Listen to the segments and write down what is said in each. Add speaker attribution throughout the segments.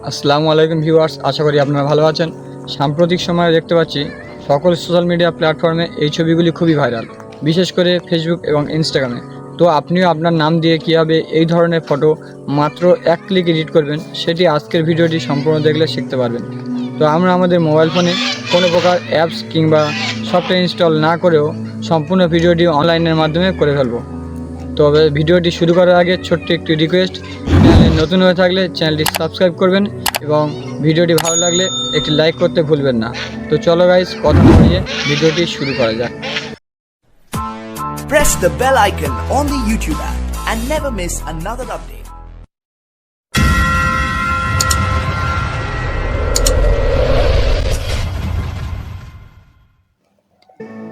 Speaker 1: আসসালামু আলাইকুম ভিউয়ার্স, আশা করি আপনারা ভালো আছেন। সাম্প্রতিক সময়ে দেখতে পাচ্ছি সকল সোশ্যাল মিডিয়া প্ল্যাটফর্মে এই ছবিগুলি খুবই ভাইরাল, বিশেষ করে ফেসবুক এবং ইনস্টাগ্রামে। তো আপনিও আপনার নাম দিয়ে কীভাবে এই ধরনের ফটো মাত্র এক ক্লিক এডিট করবেন সেটি আজকের ভিডিওটি সম্পূর্ণ দেখলে শিখতে পারবেন। তো আমরা আমাদের মোবাইল ফোনে কোনো প্রকার অ্যাপস কিংবা সফটওয়্যার ইনস্টল না করেও সম্পূর্ণ ভিডিওটি অনলাইনের মাধ্যমে করে ফেলব। তবে ভিডিওটি শুরু করার আগে ছোট্ট একটি রিকোয়েস্ট, চ্যানেলে নতুন হয়ে থাকলে চ্যানেলটি সাবস্ক্রাইব করবেন এবং ভিডিওটি ভালো লাগলে একটি লাইক করতে ভুলবেন না। তো চলো গাইস, কথা না বাড়িয়ে ভিডিওটি শুরু করা যাক।
Speaker 2: Press the bell icon on the YouTube app and never miss another update.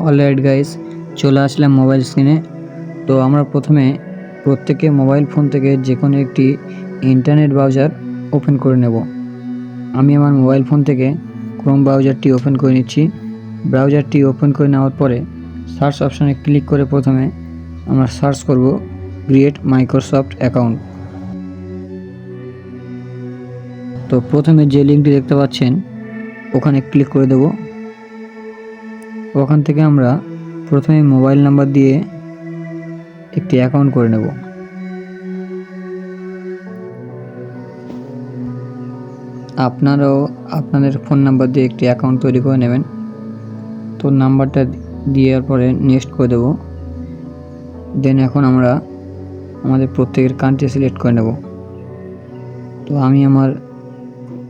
Speaker 3: Alright guys, চলে আসলাম মোবাইল স্ক্রিনে। তো আমরা প্রথমে প্রত্যেকে মোবাইল ফোন থেকে যে কোনো একটি ইন্টারনেট ব্রাউজার ওপেন করে নেব। আমি আমার মোবাইল ফোন থেকে ক্রোম ব্রাউজারটি ওপেন করে নিচ্ছি। ব্রাউজারটি ওপেন করে নেওয়ার পরে সার্চ অপশানে ক্লিক করে প্রথমে আমরা সার্চ করব ক্রিয়েট মাইক্রোসফট অ্যাকাউন্ট। তো প্রথমে যে লিঙ্কটি দেখতে পাচ্ছেন ওখানে ক্লিক করে দেব। ওখান থেকে আমরা প্রথমে মোবাইল নাম্বার দিয়ে একটি অ্যাকাউন্ট করে নেব। আপনারাও আপনাদের ফোন নাম্বার দিয়ে একটি অ্যাকাউন্ট তৈরি করে নেবেন। তো নাম্বারটা দেওয়ার পরে নেক্সট করে দেব। দেন এখন আমরা আমাদের প্রত্যেকের কান্ট্রি সিলেক্ট করে নেব। তো আমি আমার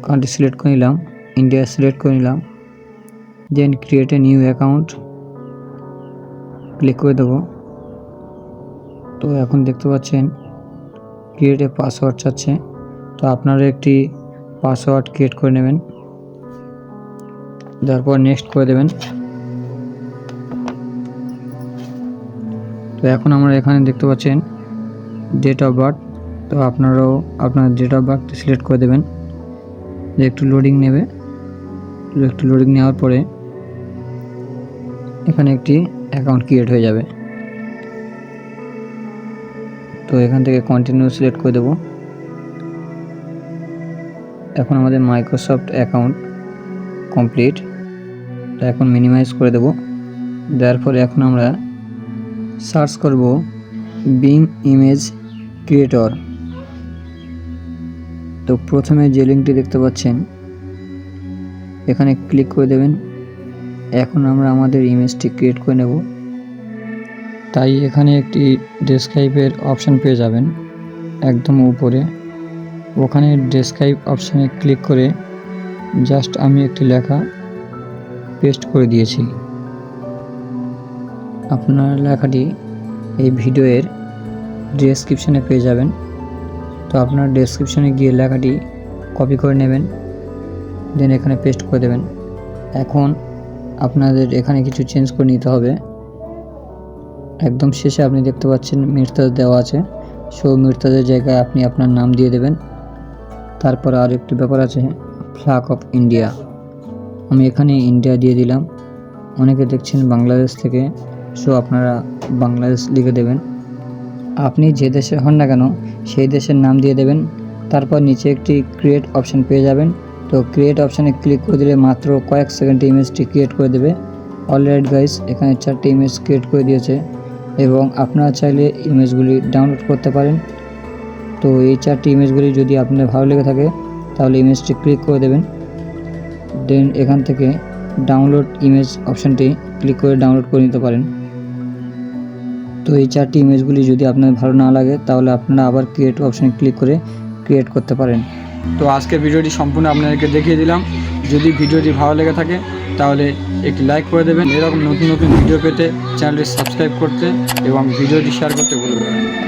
Speaker 3: কান্ট্রি সিলেক্ট করে নিলাম, ইন্ডিয়া সিলেক্ট করে নিলাম। Then create a new account click করে দেব। তো এখন দেখতে পাচ্ছেন ক্রিয়েট এ পাসওয়ার্ড চাচ্ছে। তো আপনারা একটি পাসওয়ার্ড ক্রিয়েট করে নেবেন, তারপর নেক্সট করে দেবেন। তো এখন আমরা এখানে দেখতে পাচ্ছেন ডেট অফ বার্থ। তো আপনারাও আপনার ডেট অফ বার্থ সিলেক্ট করে দেবেন। একটু লোডিং নেবে, একটু লোডিং নেওয়ার পরে এখানে একটি অ্যাকাউন্ট ক্রিয়েট হয়ে যাবে। তো এখান থেকে কন্টিনিউ সিলেক্ট করে দেব। এখন আমাদের মাইক্রোসফট অ্যাকাউন্ট কমপ্লিট। তো এখন মিনিমাইজ করে দেব। দেওয়ার পরে এখন আমরা সার্চ করব বিং ইমেজ ক্রিয়েটর। তো প্রথমে যে লিঙ্কটি দেখতে পাচ্ছেন এখানে ক্লিক করে দেবেন। এখন আমরা আমাদের ইমেজটি ক্রিয়েট করে নেব। তাই এখানে একটি ডেসক্রাইবের অপশান পেয়ে যাবেন একদম উপরে। ওখানে ডেসক্রাইব অপশানে ক্লিক করে জাস্ট আমি একটি লেখা পেস্ট করে দিয়েছি। আপনার লেখাটি এই ভিডিওর ডেসক্রিপশানে পেয়ে যাবেন। তো আপনার ডেসক্রিপশানে গিয়ে লেখাটি কপি করে নেবেন, দেন এখানে পেস্ট করে দেবেন। এখন আপনাদের এখানে কিছু চেঞ্জ করে নিতে হবে। একদম শেষে আপনি দেখতে পাচ্ছেন মিরতাজ দেওয়া আছে। সো মিরতাজের জায়গায় আপনি আপনার নাম দিয়ে দেবেন। তারপর আর একটি ব্যাপার আছে, ফ্ল্যাগ অফ ইন্ডিয়া। আমি এখানে ইন্ডিয়া দিয়ে দিলাম। অনেকে দেখছেন বাংলাদেশ থেকে, সো আপনারা বাংলাদেশ লিখে দেবেন। আপনি যে দেশে হন না কেন সেই দেশের নাম দিয়ে দেবেন। তারপর নিচে একটি ক্রিয়েট অপশান পেয়ে যাবেন। তো ক্রিয়েট অপশানে ক্লিক করে দিলে মাত্র কয়েক সেকেন্ডে ইমেজটি ক্রিয়েট করে দেবে। অলরাইট গাইস, এখানে 4টি ইমেজ ক্রিয়েট করে দিয়েছে এবং আপনারা চাইলে ইমেজগুলি ডাউনলোড করতে পারেন। তো এই 4টি ইমেজগুলি যদি আপনার ভালো লেগে থাকে তাহলে ইমেজটি ক্লিক করে দেবেন। দেন এখান থেকে ডাউনলোড ইমেজ অপশানটি ক্লিক করে ডাউনলোড করে নিতে পারেন। তো এই 4টি ইমেজগুলি যদি আপনার ভালো না লাগে তাহলে আপনারা আবার ক্রিয়েট অপশানে ক্লিক করে ক্রিয়েট করতে পারেন।
Speaker 1: তো আজকের ভিডিওটি সম্পূর্ণ আপনাদেরকে দেখিয়ে দিলাম। যদি ভিডিওটি ভালো লেগে থাকে তাহলে একটি লাইক করে দেবেন। এরকম নতুন নতুন ভিডিও পেতে চ্যানেলটি সাবস্ক্রাইব করতে এবং ভিডিওটি শেয়ার করতে ভুলবেন না।